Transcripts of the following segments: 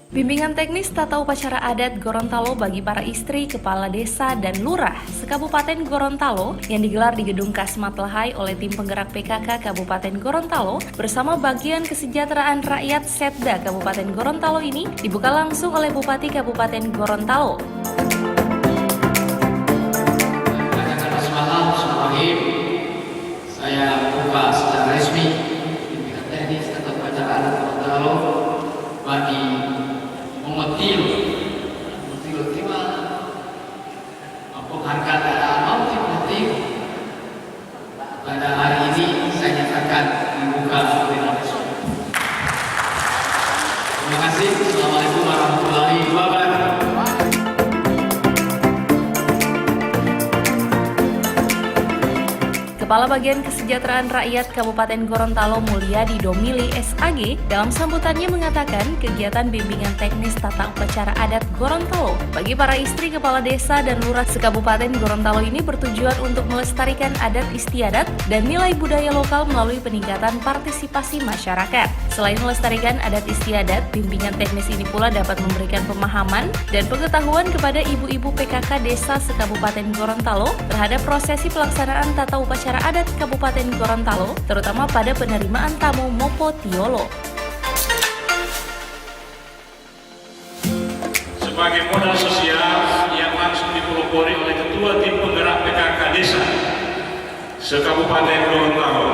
Bimbingan teknis tata upacara adat Gorontalo bagi para istri, kepala desa, dan lurah se-Kabupaten Gorontalo yang digelar di Gedung Kasmat Lahai oleh tim penggerak PKK Kabupaten Gorontalo bersama Bagian Kesejahteraan Rakyat Setda Kabupaten Gorontalo ini dibuka langsung oleh Bupati Kabupaten Gorontalo. Saya buka secara resmi bimbingan teknis tata upacara adat Gorontalo bagi memetil terima penghargaan alam memetil. Pada hari ini saya nyatakan dibuka dengan resmi. Terima kasih. Assalamualaikum warahmatullahi wabarakatuh. Kepala Bagian Kesejahteraan Rakyat Kabupaten Gorontalo Mulyadi Domili SAG dalam sambutannya mengatakan kegiatan bimbingan teknis tata upacara adat Gorontalo bagi para istri, kepala desa, dan lurah se-Kabupaten Gorontalo ini bertujuan untuk melestarikan adat istiadat dan nilai budaya lokal melalui peningkatan partisipasi masyarakat. Selain melestarikan adat istiadat, bimbingan teknis ini pula dapat memberikan pemahaman dan pengetahuan kepada ibu-ibu PKK desa se-Kabupaten Gorontalo terhadap prosesi pelaksanaan tata upacara adat Kabupaten Gorontalo, terutama pada penerimaan tamu Mopo Tiolo. Sebagai modal sosial yang langsung dipelopori oleh Ketua Tim Penggerak PKK Desa se-Kabupaten Gorontalo.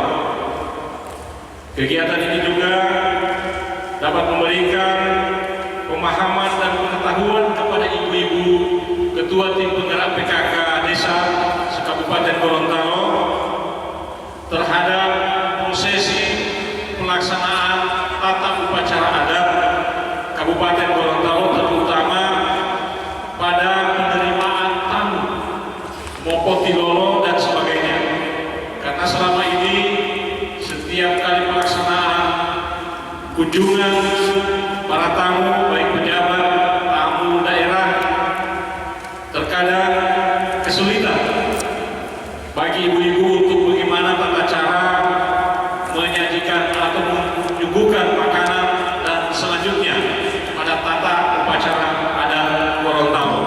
Kegiatan ini juga dapat memberikan pemahaman dan pengetahuan kepada ibu-ibu Ketua Tim Penggerak PKK Desa se-Kabupaten Gorontalo terhadap prosesi pelaksanaan tata upacara adat Kabupaten Gorontalo, terutama pada penerimaan tamu Mopo Tilolo dan sebagainya. Karena selama ini setiap kali pelaksanaan kunjungan para tamu, baik pejabat, tamu daerah, terkadang kesulitan bagi ibu-ibu untuk bagaimana tata cara menyajikan atau menyuguhkan makanan dan selanjutnya pada tata upacara adat Gorontalo.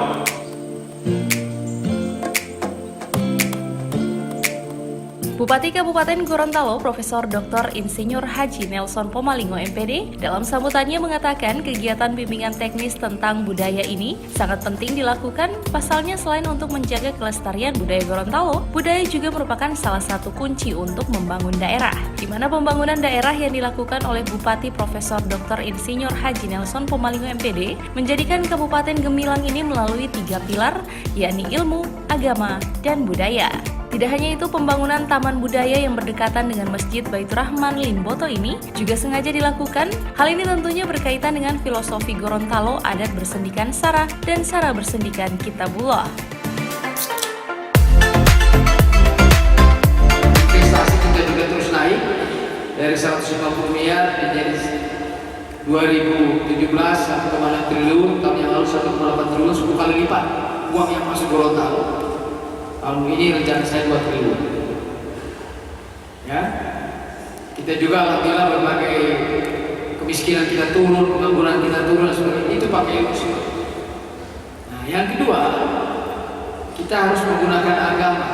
Bupati Kabupaten Gorontalo Profesor Dr. Insinyur Haji Nelson Pomalingo MPD dalam sambutannya mengatakan kegiatan bimbingan teknis tentang budaya ini sangat penting dilakukan. Pasalnya selain untuk menjaga kelestarian budaya Gorontalo, budaya juga merupakan salah satu kunci untuk membangun daerah. Di mana pembangunan daerah yang dilakukan oleh Bupati Profesor Dr. Insinyur Haji Nelson Pomalingo MPD menjadikan Kabupaten Gemilang ini melalui 3 pilar, yakni ilmu, agama, dan budaya. Tidak hanya itu, pembangunan taman budaya yang berdekatan dengan Masjid Baitur Rahman Limboto ini juga sengaja dilakukan. Hal ini tentunya berkaitan dengan filosofi Gorontalo, adat bersendikan Sara dan Sara bersendikan Kitabullah. Investasi kita juga terus naik dari 150 miliar menjadi 2017 1,6 triliun, tahun yang lalu 1,8 triliun, 10 kali lipat uang yang masuk Gorontalo. Tahun ini rencana saya 2 triliun. Ya, kita juga alhamdulillah berbagai kemiskinan kita turun, pengangguran kita turun, sebagainya itu pakai ilmu. Nah, yang kedua, kita harus menggunakan agama,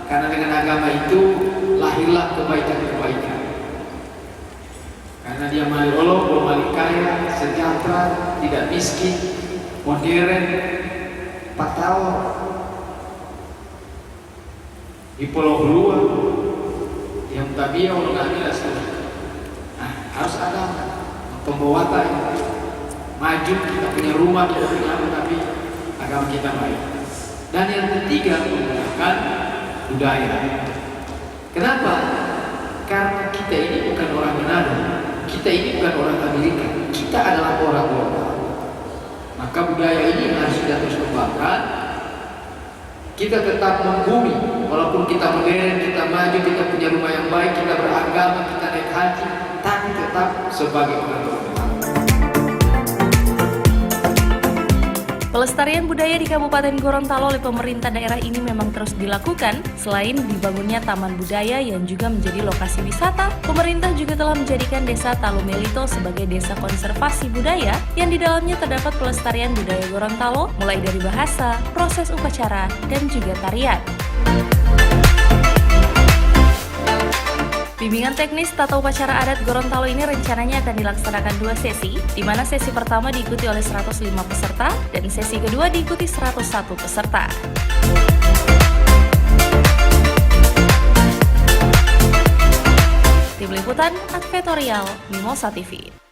karena dengan agama itu lahirlah kebaikan-kebaikan. Karena dia mali Allah, mali kaya, sejahtera, tidak miskin, modern, patau. Di Pulau Buluan yang tabiah orang ambil asal. Nah, harus ada pembawa maju, kita punya rumah, kita punya apa, tapi agama kita baik. Dan yang ketiga, menggunakan budaya. Kenapa? Karena kita ini bukan orang Manado, kita ini bukan orang Amerika, kita adalah orang lokal. Maka budaya ini harus kita terus kembangkan. Kita tetap membumi, walaupun kita modern, kita maju, kita punya rumah yang baik, kita beragama, kita naik haji, tapi tetap sebagai orang lokal. Pelestarian budaya di Kabupaten Gorontalo oleh pemerintah daerah ini memang terus dilakukan. Selain dibangunnya taman budaya yang juga menjadi lokasi wisata, pemerintah juga telah menjadikan Desa Talumelito sebagai desa konservasi budaya yang di dalamnya terdapat pelestarian budaya Gorontalo, mulai dari bahasa, proses upacara, dan juga tarian. Bimbingan teknis tata upacara adat Gorontalo ini rencananya akan dilaksanakan 2 sesi, di mana sesi pertama diikuti oleh 105 peserta dan sesi kedua diikuti 101 peserta. Tim Liputan Advertorial Mimosa TV.